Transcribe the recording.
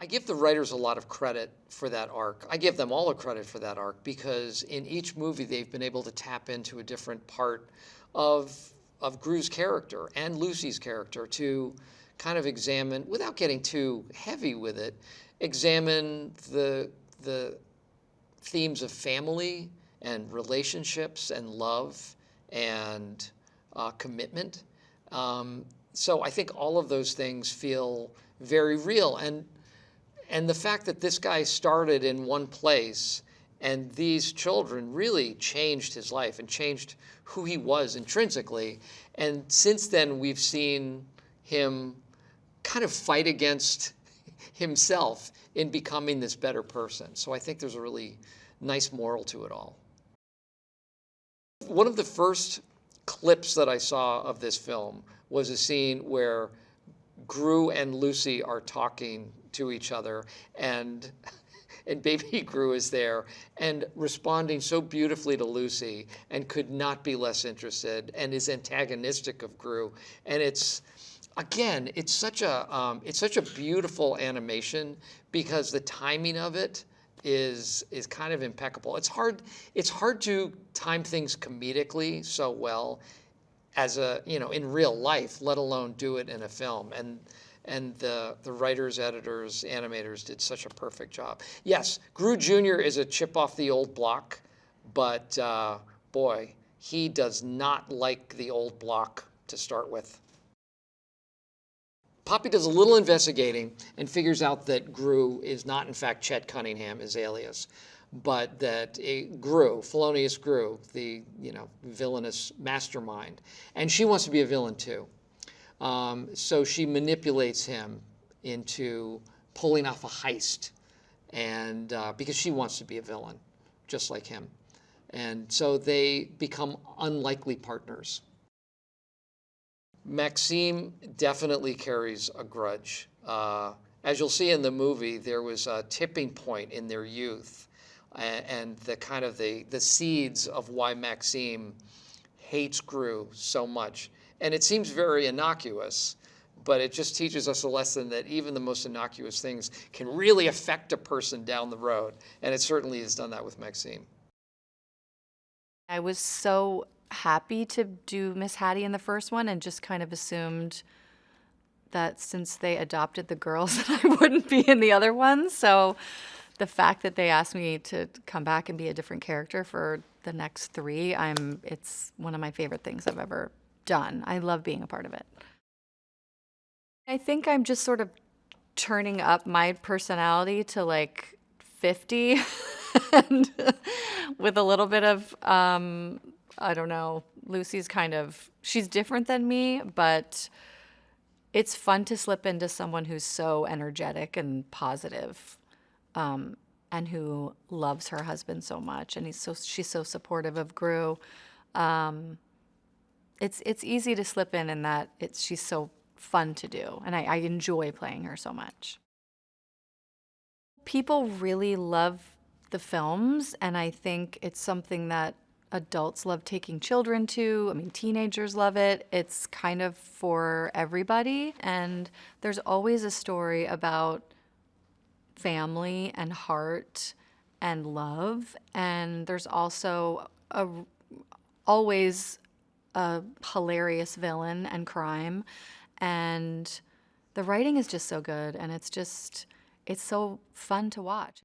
I give the writers a lot of credit for that arc. I give them all a credit for that arc because in each movie they've been able to tap into a different part of Gru's character and Lucy's character to kind of examine, without getting too heavy with it, examine the themes of family and relationships and love and commitment. So I think all of those things feel very real. And the fact that this guy started in one place and these children really changed his life and changed who he was intrinsically. And since then, we've seen him kind of fight against himself in becoming this better person. So I think there's a really nice moral to it all. One of the first clips that I saw of this film was a scene where Gru and Lucy are talking to each other, and baby Gru is there and responding so beautifully to Lucy and could not be less interested and is antagonistic of Gru. And it's, again, it's such a beautiful animation because the timing of it is kind of impeccable. It's hard to time things comedically so well as in real life, let alone do it in a film. And the writers, editors, animators did such a perfect job. Yes, Gru Jr. is a chip off the old block, but boy, he does not like the old block to start with. Poppy does a little investigating and figures out that Gru is not, in fact, Chet Cunningham, his alias, but that Gru, Felonious Gru, the villainous mastermind, and she wants to be a villain too. So she manipulates him into pulling off a heist, and because she wants to be a villain, just like him. And so they become unlikely partners. Maxime definitely carries a grudge. As you'll see in the movie, there was a tipping point in their youth, and the seeds of why Maxime hates Gru so much. And it seems very innocuous, but it just teaches us a lesson that even the most innocuous things can really affect a person down the road. And it certainly has done that with Maxime. I was so happy to do Miss Hatti in the first one and just kind of assumed that since they adopted the girls that I wouldn't be in the other ones. So the fact that they asked me to come back and be a different character for the next three, it's one of my favorite things I've ever done. I love being a part of it. I think I'm just sort of turning up my personality to like 50 and with a little bit of, I don't know, Lucy's she's different than me, but it's fun to slip into someone who's so energetic and positive, and who loves her husband so much, and she's so supportive of Gru. It's easy to slip in that she's so fun to do, and I enjoy playing her so much. People really love the films, and I think it's something that adults love taking children to. I mean, teenagers love it. It's kind of for everybody, and there's always a story about family and heart and love, and there's also always a hilarious villain and crime, and the writing is just so good, and it's so fun to watch.